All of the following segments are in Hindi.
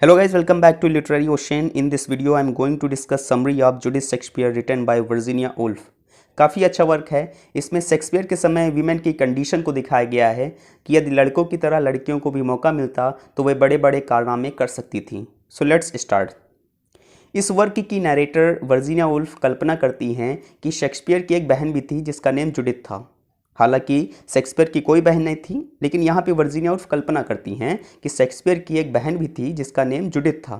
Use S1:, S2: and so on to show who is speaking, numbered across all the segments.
S1: Hello guys, welcome back to Literary Ocean. In this video I am going to discuss summary of Judith Shakespeare written by Virginia Woolf. काफ़ी अच्छा वर्क है। इसमें शेक्सपियर के समय वीमेन की कंडीशन को दिखाया गया है कि यदि लड़कों की तरह लड़कियों को भी मौका मिलता तो वे बड़े बड़े कारनामे कर सकती थी। So let's start. इस वर्क की नरेटर वर्जीनिया वुल्फ कल्पना करती हैं कि शेक्सपियर की एक बहन भी थी जिसका नेम जुडिथ था। हालांकि शेक्सपियर की कोई बहन नहीं थी, लेकिन यहाँ पे वर्जीनिया वुल्फ कल्पना करती हैं कि शेक्सपियर की एक बहन भी थी जिसका नेम जुडिथ था।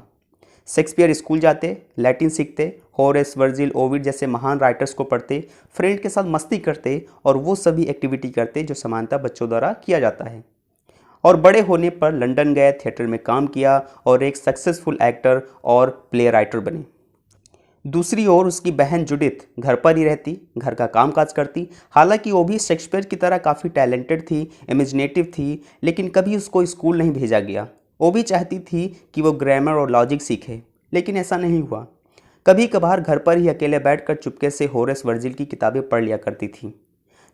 S1: शेक्सपियर स्कूल जाते, लैटिन सीखते, होरेस, वर्जिल, ओविड जैसे महान राइटर्स को पढ़ते, फ्रेंड के साथ मस्ती करते और वो सभी एक्टिविटी करते जो सामान्यतः बच्चों द्वारा किया जाता है। और बड़े होने पर लंदन गए, थिएटर में काम किया और एक सक्सेसफुल एक्टर और प्ले राइटर बने। दूसरी ओर उसकी बहन जुडिथ घर पर ही रहती, घर का कामकाज करती। हालांकि वो भी शेक्सपियर की तरह काफ़ी टैलेंटेड थी, इमेजिनेटिव थी, लेकिन कभी उसको स्कूल नहीं भेजा गया। वो भी चाहती थी कि वो ग्रामर और लॉजिक सीखे, लेकिन ऐसा नहीं हुआ। कभी कभार घर पर ही अकेले बैठकर चुपके से होरेस, वर्जिल की किताबें पढ़ लिया करती थी।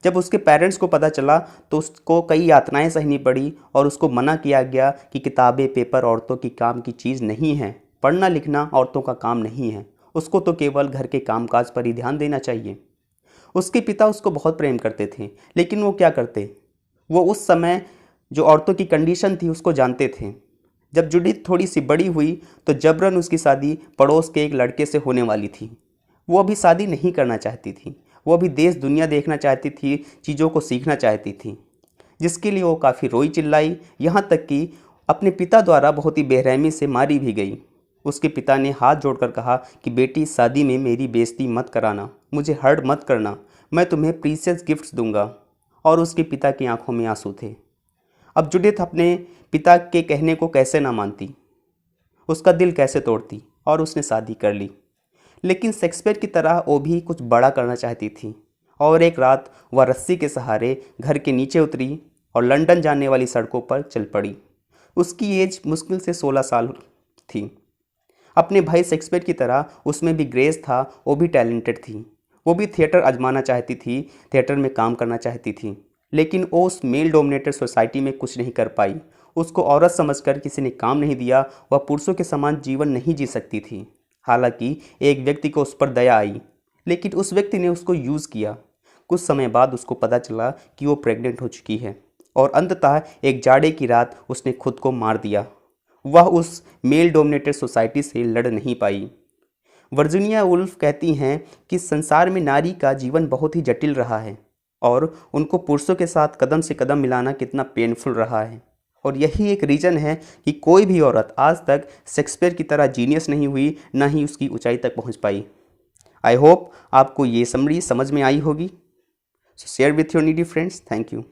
S1: जब उसके पेरेंट्स को पता चला तो उसको कई यातनाएं सहनी पड़ी और उसको मना किया गया कि किताबें, पेपर औरतों की काम की चीज़ नहीं है, पढ़ना लिखना औरतों का काम नहीं है, उसको तो केवल घर के कामकाज पर ही ध्यान देना चाहिए। उसके पिता उसको बहुत प्रेम करते थे, लेकिन वो क्या करते, वो उस समय जो औरतों की कंडीशन थी उसको जानते थे। जब जुडिथ थोड़ी सी बड़ी हुई तो जबरन उसकी शादी पड़ोस के एक लड़के से होने वाली थी। वो अभी शादी नहीं करना चाहती थी, वो अभी देश दुनिया देखना चाहती थी, चीज़ों को सीखना चाहती थी, जिसके लिए वो काफ़ी रोई चिल्लाई, यहाँ तक कि अपने पिता द्वारा बहुत ही बेरहमी से मारी भी गई। उसके पिता ने हाथ जोड़कर कहा कि बेटी, शादी में मेरी बेइज्जती मत कराना, मुझे हर्ट मत करना, मैं तुम्हें प्रीशियस गिफ्ट्स दूंगा। और उसके पिता की आंखों में आंसू थे। अब जुडिथ अपने पिता के कहने को कैसे ना मानती, उसका दिल कैसे तोड़ती, और उसने शादी कर ली। लेकिन शेक्सपियर की तरह वो भी कुछ बड़ा करना चाहती थी और एक रात वह रस्सी के सहारे घर के नीचे उतरी और लंदन जाने वाली सड़कों पर चल पड़ी। उसकी एज मुश्किल से 16 साल थी। अपने भाई शेक्सपियर की तरह उसमें भी ग्रेस था, वो भी टैलेंटेड थी, वो भी थिएटर आजमाना चाहती थी, थिएटर में काम करना चाहती थी, लेकिन वो उस मेल डोमिनेटेड सोसाइटी में कुछ नहीं कर पाई। उसको औरत समझकर किसी ने काम नहीं दिया, वह पुरुषों के समान जीवन नहीं जी सकती थी। हालांकि एक व्यक्ति को उस पर दया आई, लेकिन उस व्यक्ति ने उसको यूज़ किया। कुछ समय बाद उसको पता चला कि वो प्रेग्नेंट हो चुकी है और अंततः एक जाड़े की रात उसने खुद को मार दिया। वह उस मेल डोमिनेटेड सोसाइटी से लड़ नहीं पाई। वर्जीनिया वुल्फ कहती हैं कि संसार में नारी का जीवन बहुत ही जटिल रहा है और उनको पुरुषों के साथ कदम से कदम मिलाना कितना पेनफुल रहा है। और यही एक रीज़न है कि कोई भी औरत आज तक शेक्सपियर की तरह जीनियस नहीं हुई, ना ही उसकी ऊंचाई तक पहुंच पाई। आई होप आपको ये समरी समझ में आई होगी। सो share with your needy friends. Thank you.